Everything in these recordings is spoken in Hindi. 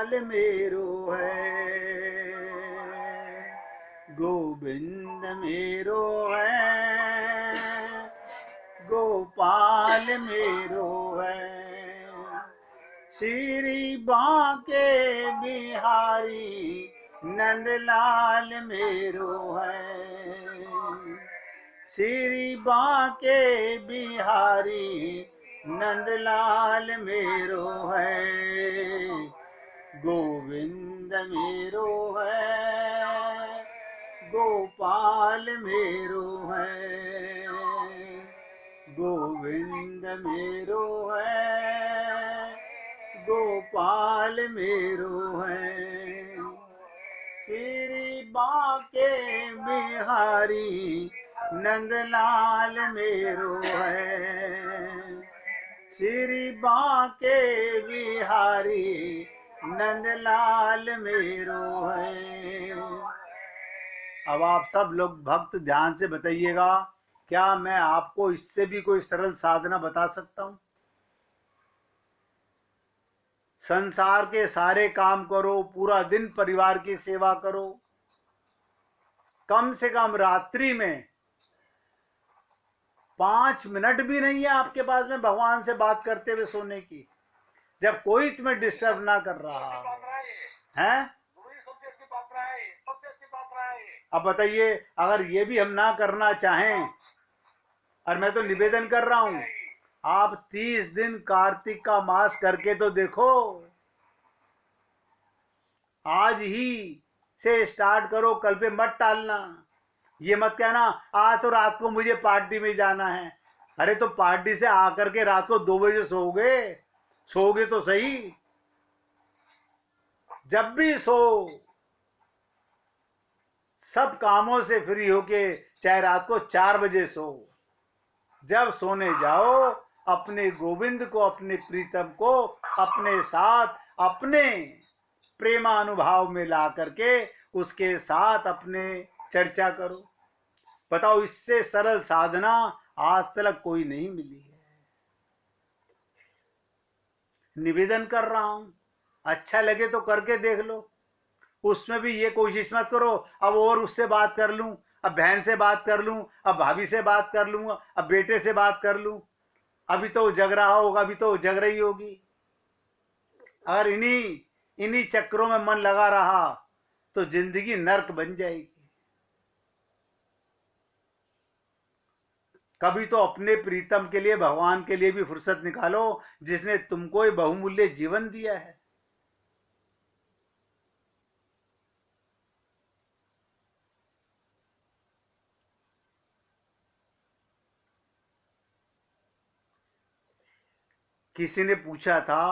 गोपाल मेरो है, गोविंद मेरो है, गोपाल मेरो है। श्री बांके बिहारी नंदलाल मेरो है, श्री बांके बिहारी नंदलाल मेरो है, गोविंद मेरो है, गोपाल मेरो है, गोविंद मेरो है, गोपाल मेरो है। श्री बांके बिहारी नंदलाल मेरो है, श्री बांके बिहारी नंदलाल मेरो है। अब आप सब लोग भक्त ध्यान से बताइएगा, क्या मैं आपको इससे भी कोई सरल साधना बता सकता हूं? संसार के सारे काम करो, पूरा दिन परिवार की सेवा करो, कम से कम रात्रि में 5 मिनट भी नहीं है आपके पास में भगवान से बात करते हुए सोने की, जब कोई तुम्हें डिस्टर्ब ना कर रहा है। अब बताइए, अगर ये भी हम ना करना चाहें, और मैं तो निवेदन कर रहा हूं, आप 30 दिन कार्तिक का मास करके तो देखो, आज ही से स्टार्ट करो, कल पे मत टालना। ये मत कहना आज तो रात को मुझे पार्टी में जाना है। अरे तो पार्टी से आकर के रात को 2 बजे सोओगे तो सही। जब भी सो, सब कामों से फ्री होके, चाहे रात को 4 बजे सो, जब सोने जाओ अपने गोविंद को, अपने प्रीतम को अपने साथ, अपने प्रेमानुभाव में ला करके उसके साथ अपने चर्चा करो। बताओ, इससे सरल साधना आज तक कोई नहीं मिली है। निवेदन कर रहा हूं, अच्छा लगे तो करके देख लो। उसमें भी ये कोशिश मत करो अब और उससे बात कर लूं, अब बहन से बात कर लूं, अब भाभी से बात कर लूं, अब बेटे से बात कर लूं। अभी तो जग रहा होगा, अभी तो जग रही होगी। अगर इन्हीं चक्रों में मन लगा रहा तो जिंदगी नर्क बन जाएगी। कभी तो अपने प्रीतम के लिए, भगवान के लिए भी फुर्सत निकालो, जिसने तुमको ये बहुमूल्य जीवन दिया है। किसी ने पूछा था,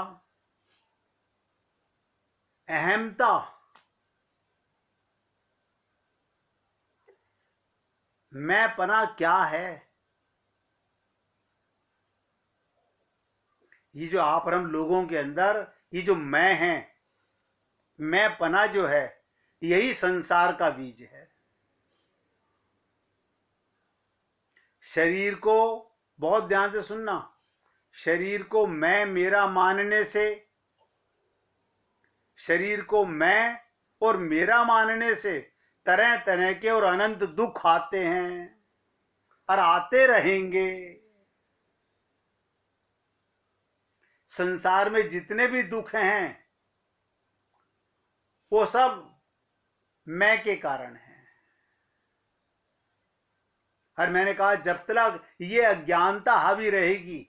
अहमता मैं पना क्या है? ये जो आप और हम लोगों के अंदर ये जो मैं है, मैं पना जो है, यही संसार का बीज है। शरीर को बहुत ध्यान से सुनना, शरीर को मैं मेरा मानने से, शरीर को मैं और मेरा मानने से तरह तरह के और अनंत दुख आते हैं और आते रहेंगे। संसार में जितने भी दुख हैं वो सब मैं के कारण है। और मैंने कहा, जब तक ये अज्ञानता हावी रहेगी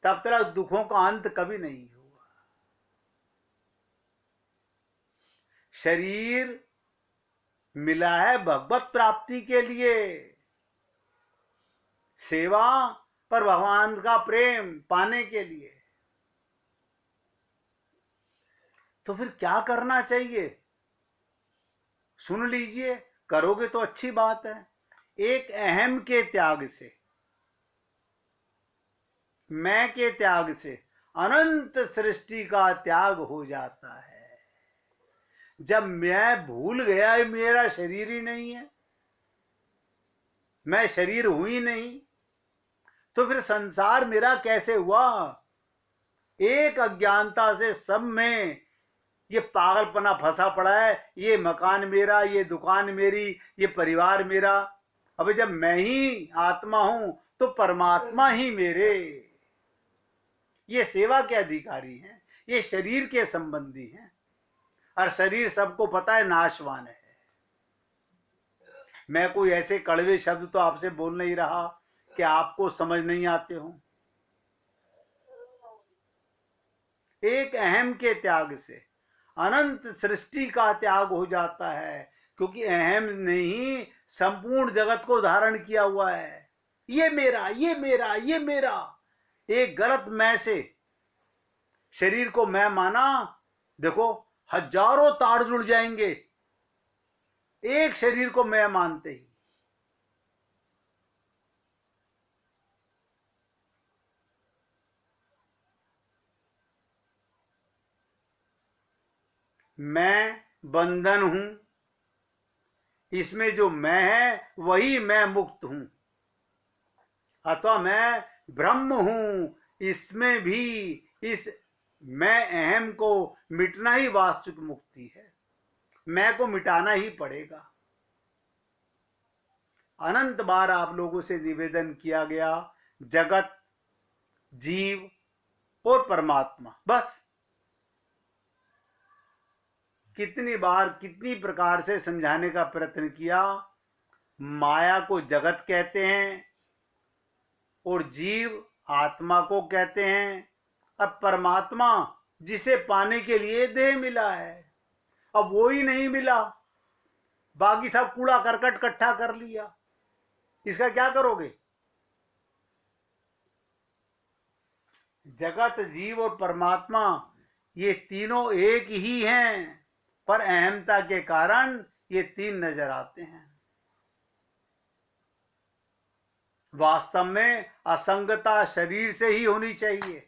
तब तक दुखों का अंत कभी नहीं होगा। शरीर मिला है भगवत प्राप्ति के लिए, सेवा पर भगवान का प्रेम पाने के लिए। तो फिर क्या करना चाहिए? सुन लीजिए, करोगे तो अच्छी बात है। एक अहम के त्याग से, मैं के त्याग से अनंत सृष्टि का त्याग हो जाता है। जब मैं भूल गया मेरा शरीर ही नहीं है, मैं शरीर हूं ही नहीं, तो फिर संसार मेरा कैसे हुआ? एक अज्ञानता से सब में ये पागलपना फंसा पड़ा है, ये मकान मेरा, ये दुकान मेरी, ये परिवार मेरा। अब जब मैं ही आत्मा हूं तो परमात्मा ही मेरे। ये सेवा के अधिकारी हैं, ये शरीर के संबंधी हैं, और शरीर सबको पता है नाशवान है। मैं कोई ऐसे कड़वे शब्द तो आपसे बोल नहीं रहा कि आपको समझ नहीं आते हो। एक अहम के त्याग से अनंत सृष्टि का त्याग हो जाता है, क्योंकि अहम ने ही संपूर्ण जगत को धारण किया हुआ है। ये मेरा, ये मेरा, ये मेरा। एक गलत मैं से शरीर को मैं माना, देखो हजारों तार जुड़ जाएंगे एक शरीर को मैं मानते ही। मैं बंधन हूं, इसमें जो मैं है वही मैं मुक्त हूं, अथवा मैं ब्रह्म हूं, इसमें भी इस मैं अहम को मिटना ही वास्तविक मुक्ति है। मैं को मिटाना ही पड़ेगा। अनंत बार आप लोगों से निवेदन किया गया, जगत, जीव और परमात्मा, बस कितनी बार कितनी प्रकार से समझाने का प्रयत्न किया। माया को जगत कहते हैं और जीव आत्मा को कहते हैं। अब परमात्मा जिसे पाने के लिए देह मिला है, अब वो ही नहीं मिला, बाकी सब कूड़ा करकट इकट्ठा कर लिया, इसका क्या करोगे? जगत, जीव और परमात्मा ये तीनों एक ही हैं, पर अहमता के कारण ये तीन नजर आते हैं। वास्तव में असंगता शरीर से ही होनी चाहिए।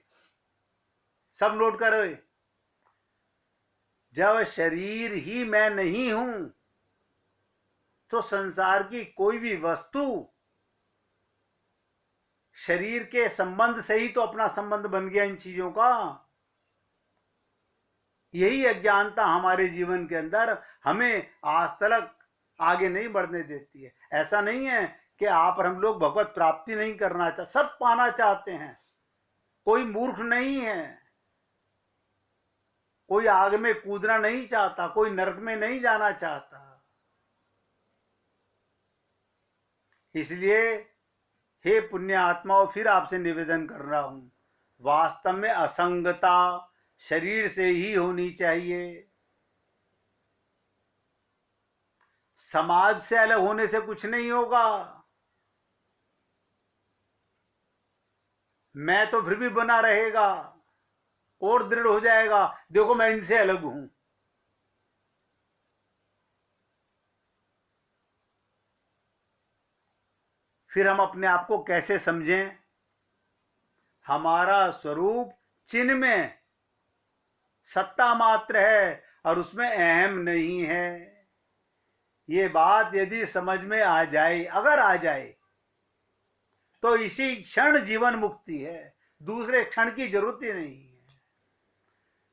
सब नोट करो, जब शरीर ही मैं नहीं हूं तो संसार की कोई भी वस्तु शरीर के संबंध से ही तो अपना संबंध बन गया इन चीजों का। यही अज्ञानता हमारे जीवन के अंदर हमें आज तक आगे नहीं बढ़ने देती है। ऐसा नहीं है कि आप और हम लोग भगवत प्राप्ति नहीं करना चाहते, सब पाना चाहते हैं, कोई मूर्ख नहीं है, कोई आग में कूदना नहीं चाहता, कोई नरक में नहीं जाना चाहता। इसलिए हे पुण्य आत्माओं, फिर आपसे निवेदन कर रहा हूं, वास्तव में असंगता शरीर से ही होनी चाहिए। समाज से अलग होने से कुछ नहीं होगा। मैं तो फिर भी बना रहेगा और दृढ़ हो जाएगा, देखो मैं इनसे अलग हूं। फिर हम अपने आप को कैसे समझें? हमारा स्वरूप चिन्ह में सत्ता मात्र है और उसमें अहम नहीं है। ये बात यदि समझ में आ जाए, अगर आ जाए, तो इसी क्षण जीवन मुक्ति है, दूसरे क्षण की जरूरत ही नहीं है।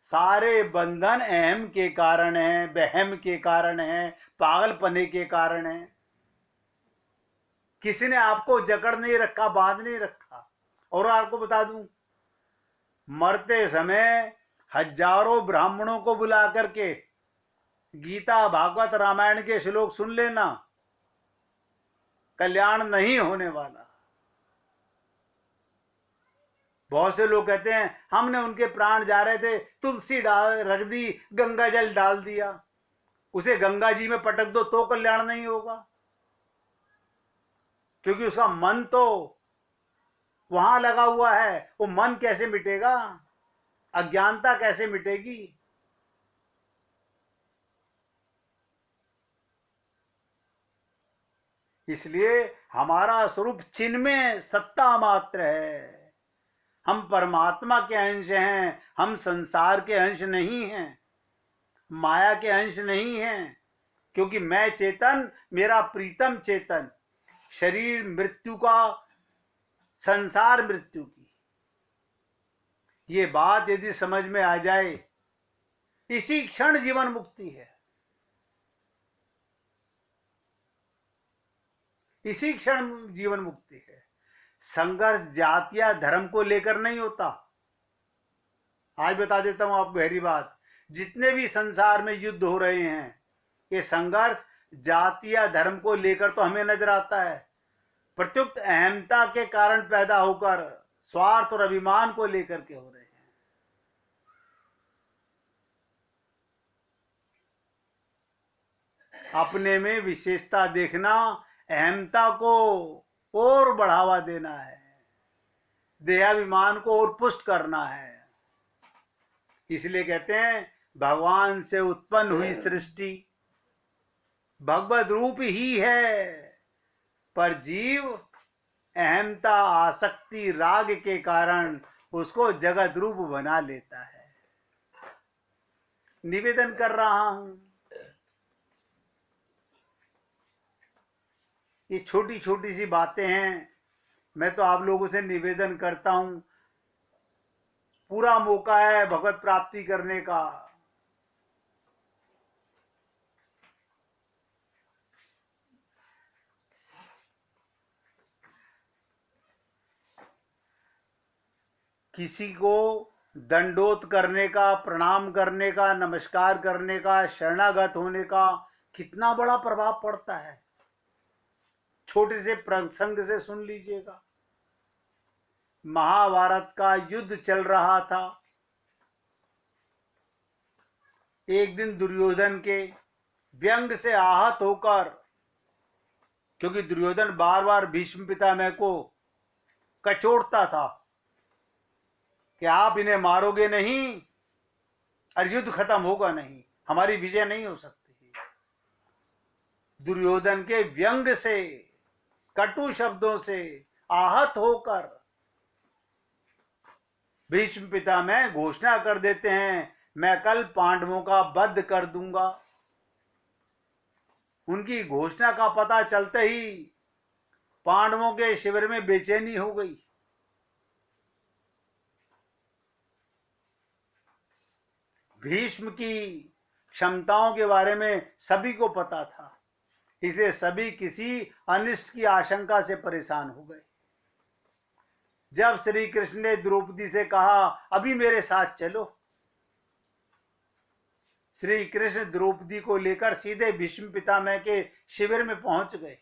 सारे बंधन अहम के कारण है, वहम के कारण है, पागलपने के कारण है। किसी ने आपको जकड़ नहीं रखा, बांध नहीं रखा। और आपको बता दूं, मरते समय हजारों ब्राह्मणों को बुला करके गीता, भागवत, रामायण के श्लोक सुन लेना, कल्याण नहीं होने वाला। बहुत से लोग कहते हैं हमने उनके प्राण जा रहे थे, तुलसी डाल रख दी, गंगा जल डाल दिया, उसे गंगा जी में पटक दो तो कल्याण नहीं होगा, क्योंकि उसका मन तो वहां लगा हुआ है। वो मन कैसे मिटेगा? अज्ञानता कैसे मिटेगी? इसलिए हमारा स्वरूप चिन्ह में सत्ता मात्र है। हम परमात्मा के अंश हैं, हम संसार के अंश नहीं हैं, माया के अंश नहीं हैं। क्योंकि मैं चेतन, मेरा प्रीतम चेतन, शरीर मृत्यु का, संसार मृत्यु की। ये बात यदि समझ में आ जाए इसी क्षण जीवन मुक्ति है, इसी क्षण जीवन मुक्ति है। संघर्ष जाति या धर्म को लेकर नहीं होता। आज बता देता हूं आपको गहरी बात, जितने भी संसार में युद्ध हो रहे हैं, ये संघर्ष जाति या धर्म को लेकर तो हमें नजर आता है, प्रत्युक्त अहमता के कारण पैदा होकर स्वार्थ और अभिमान को लेकर के हो रहे हैं। अपने में विशेषता देखना अहमता को और बढ़ावा देना है, देहाभिमान को और पुष्ट करना है। इसलिए कहते हैं भगवान से उत्पन्न हुई सृष्टि भगवद रूप ही है, पर जीव अहमता आसक्ति राग के कारण उसको जगत रूप बना लेता है। निवेदन कर रहा हूं, ये छोटी छोटी सी बातें हैं। मैं तो आप लोगों से निवेदन करता हूं, पूरा मौका है भगवत प्राप्ति करने का। किसी को दंडोत करने का, प्रणाम करने का, नमस्कार करने का, शरणागत होने का कितना बड़ा प्रभाव पड़ता है। छोटे से प्रसंग से सुन लीजिएगा। महाभारत का युद्ध चल रहा था। एक दिन दुर्योधन के व्यंग से आहत होकर, क्योंकि दुर्योधन बार बार भीष्म पितामह को कचोटता था कि आप इन्हें मारोगे नहीं और युद्ध खत्म होगा नहीं, हमारी विजय नहीं हो सकती। दुर्योधन के व्यंग से, कटु शब्दों से आहत होकर भीष्म पितामह घोषणा कर देते हैं, मैं कल पांडवों का वध कर दूंगा। उनकी घोषणा का पता चलते ही पांडवों के शिविर में बेचैनी हो गई। भीष्म की क्षमताओं के बारे में सभी को पता था, इसलिए सभी किसी अनिष्ट की आशंका से परेशान हो गए। जब श्री कृष्ण ने द्रौपदी से कहा अभी मेरे साथ चलो, श्री कृष्ण द्रौपदी को लेकर सीधे भीष्म पितामह के शिविर में पहुंच गए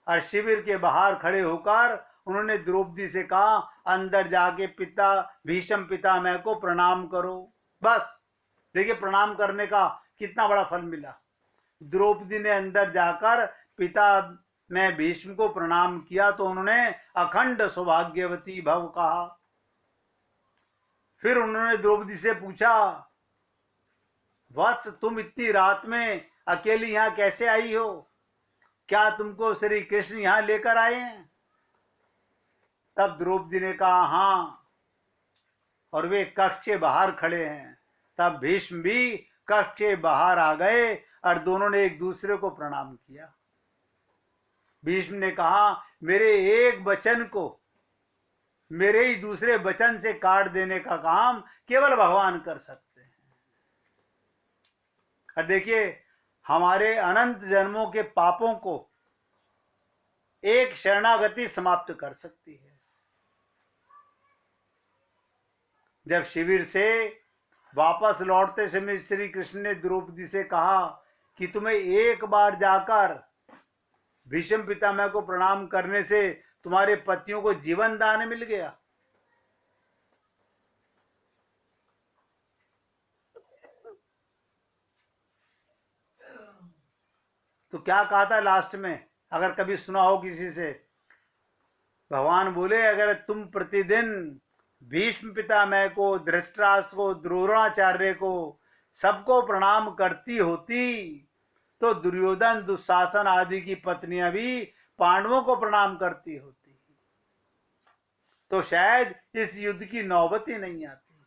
और शिविर के बाहर खड़े होकर उन्होंने द्रौपदी से कहा अंदर जाके पिता भीष्म पितामह को प्रणाम करो। बस देखिए प्रणाम करने का कितना बड़ा फल मिला। द्रौपदी ने अंदर जाकर पिता में भीष्म को प्रणाम किया तो उन्होंने अखंड सौभाग्यवती भव कहा। फिर उन्होंने द्रौपदी से पूछा वत्स तुम इतनी रात में अकेली यहां कैसे आई हो, क्या तुमको श्री कृष्ण यहां लेकर आए हैं? तब द्रौपदी ने कहा हाँ, और वे कक्ष के बाहर खड़े हैं। तब भीष्म भी कक्ष के बाहर आ गए और दोनों ने एक दूसरे को प्रणाम किया। भीष्म ने कहा मेरे एक वचन को मेरे ही दूसरे वचन से काट देने का काम केवल भगवान कर सकते हैं। और देखिए हमारे अनंत जन्मों के पापों को एक शरणागति समाप्त कर सकती है। जब शिविर से वापस लौटते समय श्री कृष्ण ने द्रौपदी से कहा कि तुम्हें एक बार जाकर भीष्म पितामह को प्रणाम करने से तुम्हारे पतियों को जीवन दान मिल गया। तो क्या कहा था लास्ट में, अगर कभी सुना हो किसी से, भगवान बोले अगर तुम प्रतिदिन भीष्म पितामह को, धृतराष्ट्र को, द्रोणाचार्य को, सबको प्रणाम करती होती तो दुर्योधन, दुशासन आदि की पत्नियां भी पांडवों को प्रणाम करती होती, तो शायद इस युद्ध की नौबत ही नहीं आती।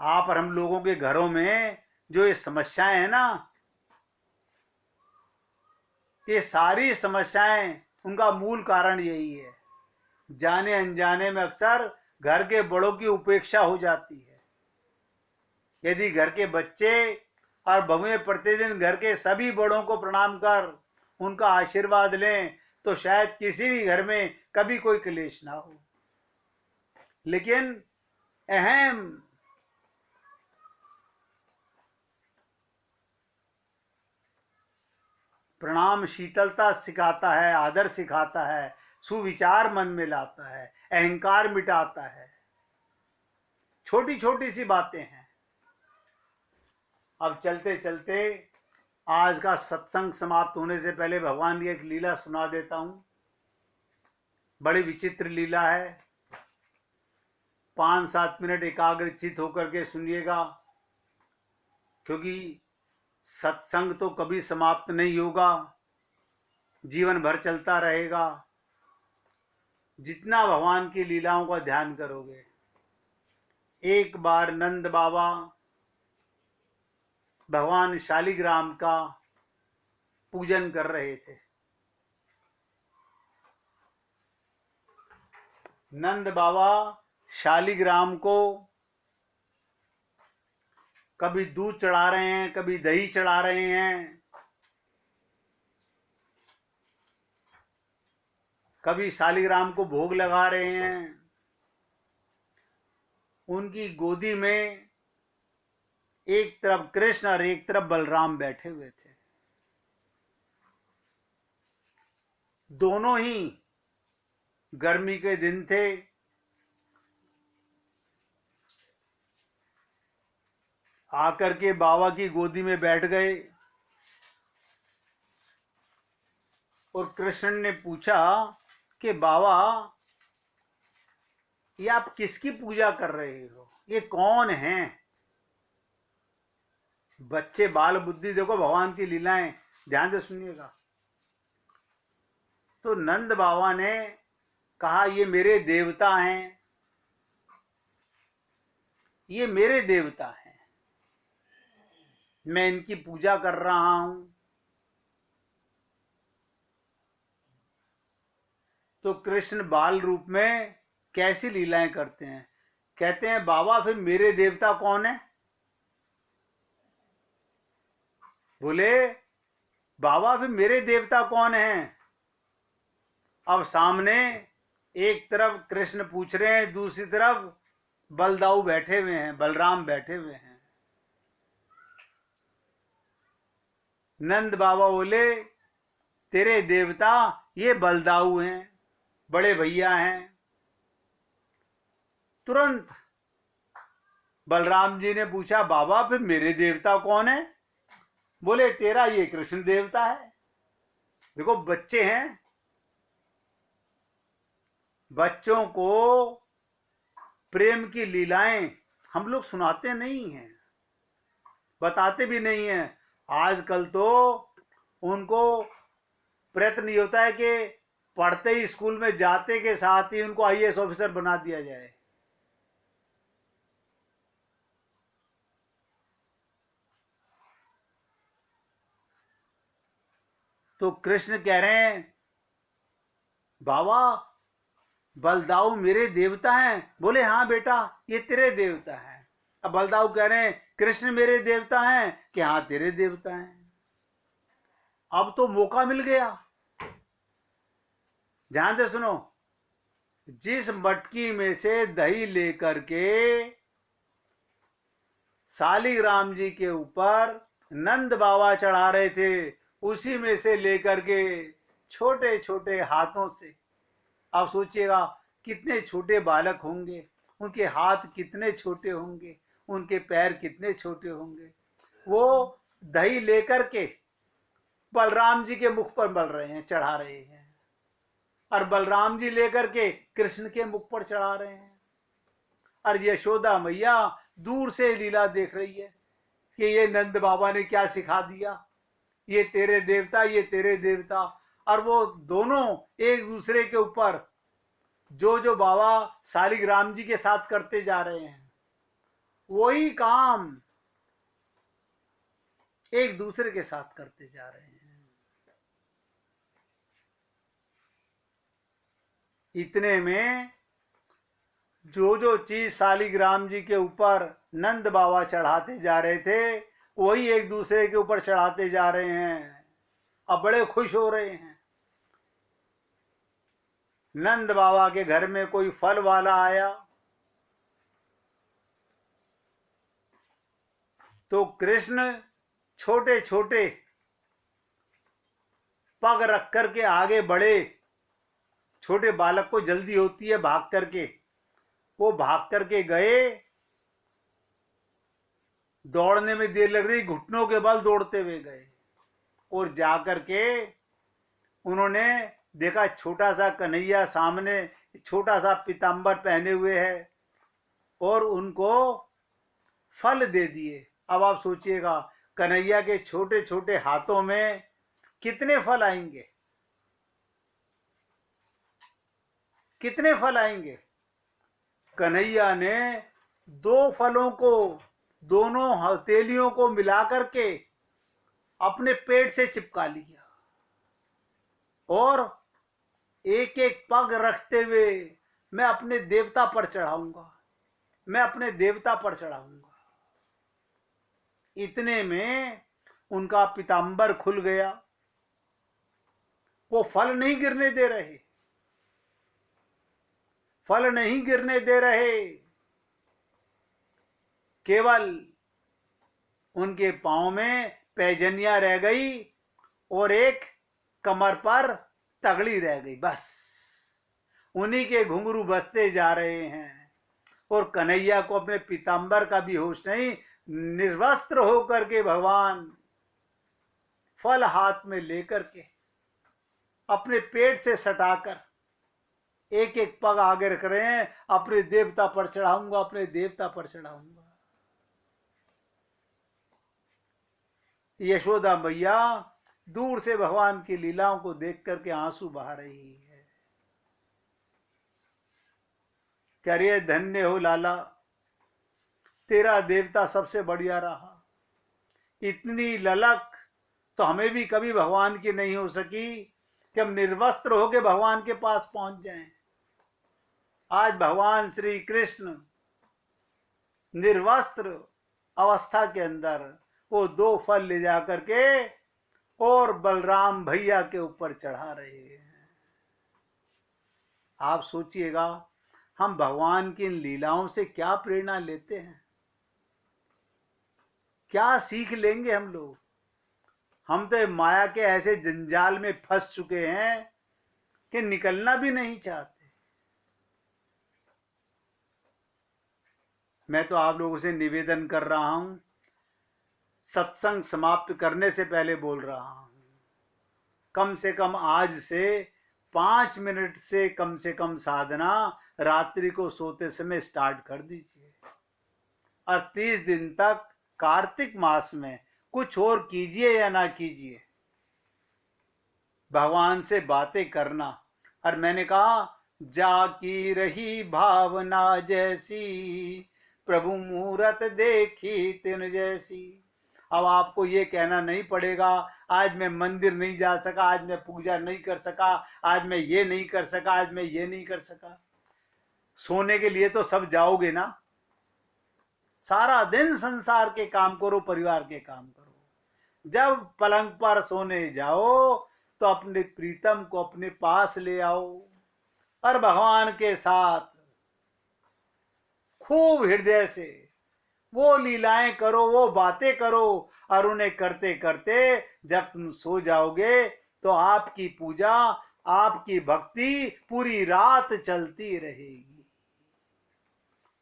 आप और हम लोगों के घरों में जो ये समस्याएं हैं ना, ये सारी समस्याएं, उनका मूल कारण यही है। जाने अनजाने में अक्सर घर के बड़ों की उपेक्षा हो जाती है। यदि घर के बच्चे और बहुएं प्रतिदिन घर के सभी बड़ों को प्रणाम कर उनका आशीर्वाद लें तो शायद किसी भी घर में कभी कोई क्लेश ना हो। लेकिन अहम प्रणाम शीतलता सिखाता है, आदर सिखाता है, सुविचार मन में लाता है, अहंकार मिटाता है। छोटी छोटी सी बातें हैं। अब चलते चलते आज का सत्संग समाप्त होने से पहले भगवान की एक लीला सुना देता हूं। बड़ी विचित्र लीला है। 5-7 मिनट एकाग्रचित होकर के सुनिएगा, क्योंकि सत्संग तो कभी समाप्त नहीं होगा, जीवन भर चलता रहेगा। जितना भगवान की लीलाओं का ध्यान करोगे। एक बार नंद बाबा भगवान शालिग्राम का पूजन कर रहे थे। नंद बाबा शालिग्राम को कभी दूध चढ़ा रहे हैं, कभी दही चढ़ा रहे हैं, कभी शालिग्राम को भोग लगा रहे हैं। उनकी गोदी में एक तरफ कृष्ण और एक तरफ बलराम बैठे हुए थे। दोनों ही गर्मी के दिन थे। आकर के बाबा की गोदी में बैठ गए और कृष्ण ने पूछा कि बाबा, ये आप किसकी पूजा कर रहे हो? ये कौन हैं? बच्चे बाल बुद्धि, देखो भगवान की लीलाएं ध्यान से सुनिएगा। तो नंद बाबा ने कहा, ये मेरे देवता हैं, ये मेरे देवता हैं, मैं इनकी पूजा कर रहा हूं। तो कृष्ण बाल रूप में कैसी लीलाएं करते हैं। कहते हैं, बाबा फिर मेरे देवता कौन है? बोले, बाबा फिर मेरे देवता कौन हैं? अब सामने एक तरफ कृष्ण पूछ रहे हैं, दूसरी तरफ बलदाऊ बैठे हुए हैं, बलराम बैठे हुए हैं। नंद बाबा बोले, तेरे देवता ये बलदाऊ हैं, बड़े भैया हैं। तुरंत बलराम जी ने पूछा, बाबा फिर मेरे देवता कौन है? बोले, तेरा ये कृष्ण देवता है। देखो बच्चे हैं, बच्चों को प्रेम की लीलाएं हम लोग सुनाते नहीं हैं, बताते भी नहीं हैं। आजकल तो उनको प्रयत्न ये होता है कि पढ़ते ही स्कूल में जाते के साथ ही उनको आईएएस ऑफिसर बना दिया जाए। तो कृष्ण कह रहे हैं, बाबा बलदाऊ मेरे देवता हैं। बोले, हाँ बेटा, ये तेरे देवता हैं। अब बलदाऊ कह रहे हैं, कृष्ण मेरे देवता हैं कि हाँ तेरे देवता हैं। अब तो मौका मिल गया। ध्यान से सुनो। जिस मटकी में से दही लेकर के शालिग्राम जी के ऊपर नंद बाबा चढ़ा रहे थे, उसी में से लेकर के छोटे छोटे हाथों से, आप सोचिएगा कितने छोटे बालक होंगे, उनके हाथ कितने छोटे होंगे, उनके पैर कितने छोटे होंगे। वो दही लेकर के बलराम जी के मुख पर मल रहे हैं, चढ़ा रहे हैं, और बलराम जी लेकर के कृष्ण के मुख पर चढ़ा रहे हैं। और यशोदा मैया दूर से लीला देख रही है कि ये नंद बाबा ने क्या सिखा दिया, ये तेरे देवता, ये तेरे देवता। और वो दोनों एक दूसरे के ऊपर जो जो बाबा शालिग्राम जी के साथ करते जा रहे हैं, वही काम एक दूसरे के साथ करते जा रहे हैं। इतने में जो जो चीज शालिग्राम जी के ऊपर नंद बाबा चढ़ाते जा रहे थे वही एक दूसरे के ऊपर चढ़ाते जा रहे हैं। अब बड़े खुश हो रहे हैं। नंद बाबा के घर में कोई फल वाला आया तो कृष्ण छोटे छोटे पग रख करके आगे बढ़े। छोटे बालक को जल्दी होती है भाग करके, वो भाग करके गए। दौड़ने में देर लग रही, घुटनों के बल दौड़ते हुए गए और जाकर के उन्होंने देखा छोटा सा कन्हैया सामने छोटा सा पीताम्बर पहने हुए है और उनको फल दे दिए। अब आप सोचिएगा कन्हैया के छोटे छोटे हाथों में कितने फल आएंगे, कितने फल आएंगे। कन्हैया ने दो फलों को, दोनों हथेलियों को मिलाकर के अपने पेट से चिपका लिया और एक एक पग रखते हुए मैं अपने देवता पर चढ़ाऊंगा, मैं अपने देवता पर चढ़ाऊंगा। इतने में उनका पीताम्बर खुल गया। वो फल नहीं गिरने दे रहे, फल नहीं गिरने दे रहे, केवल उनके पांव में पैजनियां रह गई और एक कमर पर तगड़ी रह गई। बस उन्हीं के घुंघरू बजते जा रहे हैं और कन्हैया को अपने पीताम्बर का भी होश नहीं। निर्वस्त्र होकर के भगवान फल हाथ में लेकर के अपने पेट से सटाकर एक एक पग आगे रख रहे हैं। अपने देवता पर चढ़ाऊंगा, अपने देवता पर चढ़ाऊंगा। यशोदा मैया दूर से भगवान की लीलाओं को देख करके आंसू बहा रही है। कह रही है धन्य हो लाला, तेरा देवता सबसे बढ़िया रहा। इतनी ललक तो हमें भी कभी भगवान की नहीं हो सकी कि हम निर्वस्त्र होकर भगवान के पास पहुंच जाएं। आज भगवान श्री कृष्ण निर्वस्त्र अवस्था के अंदर वो दो फल ले जाकर के और बलराम भैया के ऊपर चढ़ा रहे हैं। आप सोचिएगा हम भगवान की इन लीलाओं से क्या प्रेरणा लेते हैं, क्या सीख लेंगे हम लोग। हम तो माया के ऐसे जंजाल में फंस चुके हैं कि निकलना भी नहीं चाहते। मैं तो आप लोगों से निवेदन कर रहा हूं, सत्संग समाप्त करने से पहले बोल रहा हूं, कम से कम आज से 5 मिनट से कम साधना रात्रि को सोते समय स्टार्ट कर दीजिए और 30 दिन तक कार्तिक मास में कुछ और कीजिए या ना कीजिए, भगवान से बातें करना। और मैंने कहा जाकी रही भावना जैसी, प्रभु मूरत देखी तिन जैसी। अब आपको ये कहना नहीं पड़ेगा आज मैं मंदिर नहीं जा सका, आज मैं पूजा नहीं कर सका, आज मैं ये नहीं कर सका, आज मैं ये नहीं कर सका। सोने के लिए तो सब जाओगे ना। सारा दिन संसार के काम करो, परिवार के काम करो। जब पलंग पर सोने जाओ तो अपने प्रीतम को अपने पास ले आओ और भगवान के साथ खूब हृदय से वो लीलाएं करो, वो बातें करो। और उन्हें करते करते जब तुम सो जाओगे तो आपकी पूजा, आपकी भक्ति पूरी रात चलती रहेगी।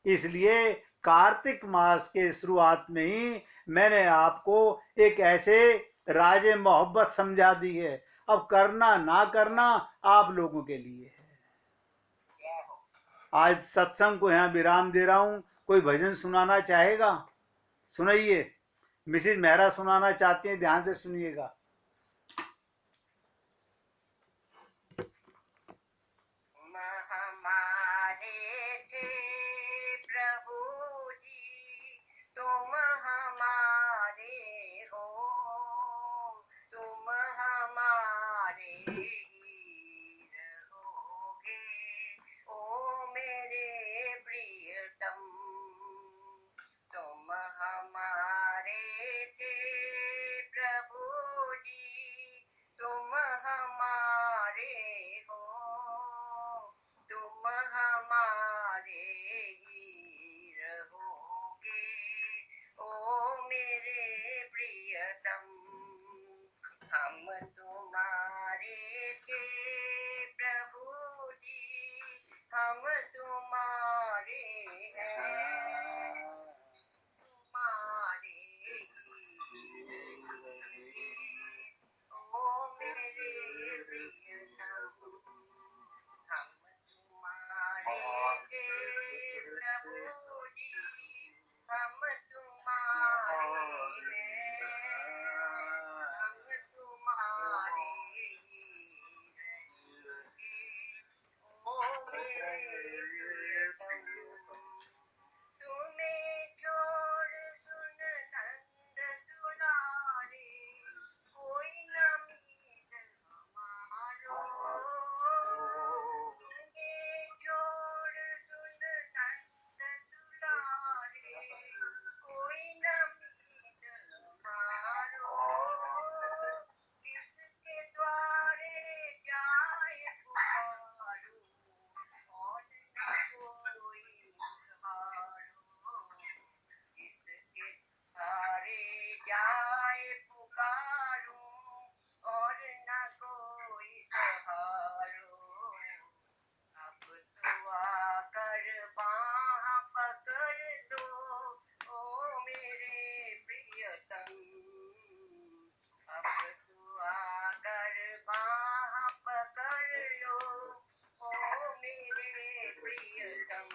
इसलिए कार्तिक मास के शुरुआत में ही मैंने आपको एक ऐसे राजे मोहब्बत समझा दी है। अब करना ना करना आप लोगों के लिए है। आज सत्संग को यहाँ विराम दे रहा हूँ। कोई भजन सुनाना चाहेगा? सुनाइए। मिसिज मेहरा सुनाना चाहती हैं, ध्यान से सुनिएगा। थे प्रभु जी, हम तुम्हारे हैं, हम तुम्हारे ही रहेंगे। ओ मेरे प्रियतम, तुम्हें छोड़ सुन नंद दुलारे, कोई न मीत हमारो। तुम्हें छोड़ सुन नंद दुलारे, कोई न मीत हमारो। किसके द्वारे जाए पुकारो, और न कोई सहारो। किसके द्वारे जाए पुकारूं, और न कोई सहारो। अब तो आकर बाह पकड़ लो, ओ मेरे प्रियतम। अब तो आकर बाह पकड़ लो, ओ मेरे प्रियतम।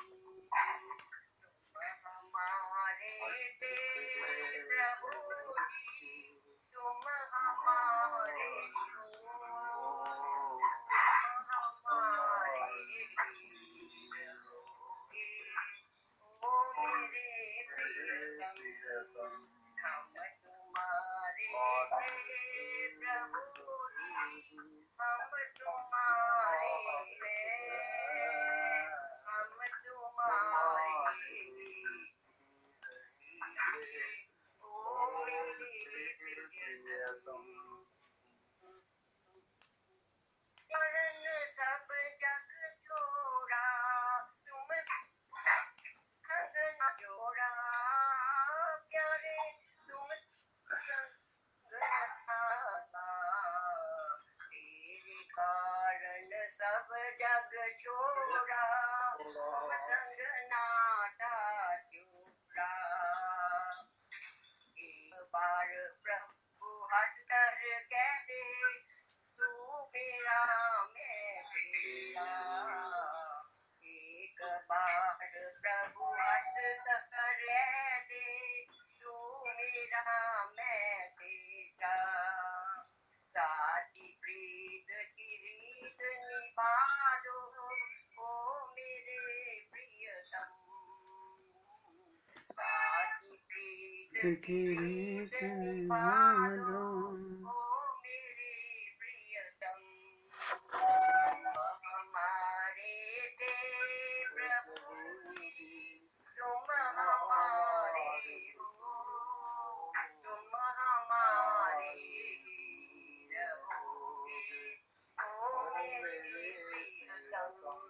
तुम हमारे थे प्रभु जी, तुम हमारे हो, तुम हमारे ही रहोगे। ओ मेरे प्रियतम, हम तुम्हारे थे प्रभु जी, हम तुम्हारे हैं, हम तुम्हारे ही। ओ मेरे प्रियतम, वरन सब जग छोड़ा, तुम संग न जोड़ा। प्यारे तुम संग न था, तेरे कारण सब जग छोड़ा। तुम संग नाता जोड़ा। एक बार प्रभु हंसकर कह दे, तू मेरा मैं तेरा। एक बार प्रभु हंसकर कह दे, तू मेरा मैं तेरा। साथी प्रीत की रीत निभा दो, ओ मेरे प्रियतम। साथी प्रीत की रीत निभा दो, ओ मेरे प्रियतम। तुम हमारे थे प्रभु जी, तुम हमारे हो, तुम हमारे ही रहोगे। ओ मेरे प्रियतम,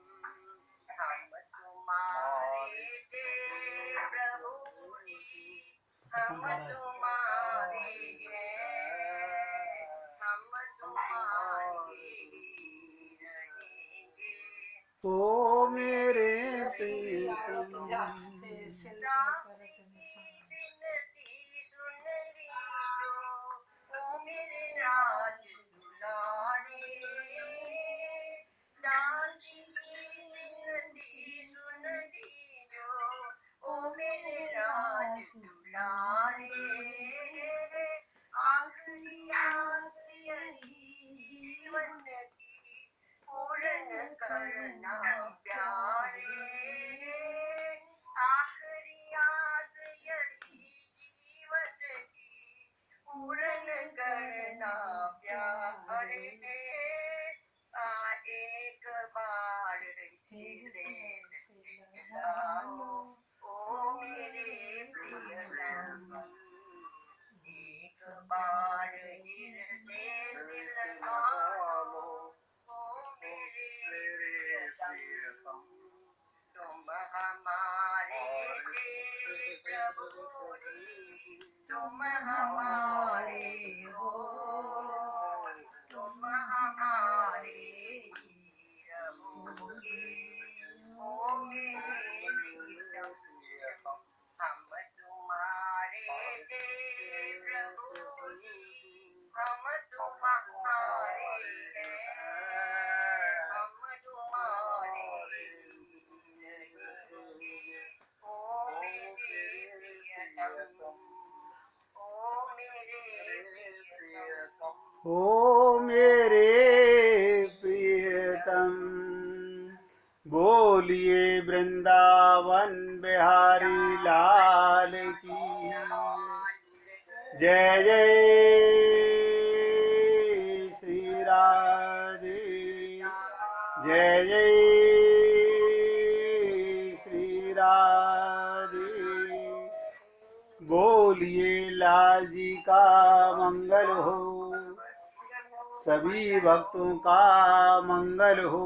हम तुम्हारे थे प्रभु जी, हम तुम्हारे हैं, हम तुम्हारे ही रहेंगे। ओ मेरे प्रियतम, दासी की विनती सुन लीजो, ओ मेरे राज दुलारे। दासी की विनती सुन लीजो, ओ मेरे राज दुलारे। आखिरी आस यही जीवन की, पूर्ण करना प्यारे। आखिरी आस यही जीवन की, पूर्ण करना प्यारे। एक बार हृदय से लगाओ, ओ मेरे प्रियतम। एक बार हृदय से लगाओ, ओ मेरे प्रियतम। तुम हमारे थे प्रभु जी, तुम हमारे हो, तुम हमारे ही रहोगे। ओ मेरे प्रियतम, हम तुम्हारे थे प्रभु जी, हम तुम्हारे हैं, हम तुम्हारे ही हो मेरे प्रियतम, बोलिए वृंदावन बिहारी लाल की जय जय श्री राधे, जय जय श्री राधे। बोलिए लाल जी का मंगल हो, सभी भक्तों का मंगल हो।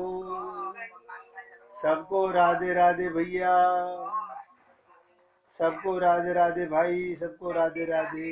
सबको राधे राधे भैया, सबको राधे राधे भाई, सबको राधे राधे।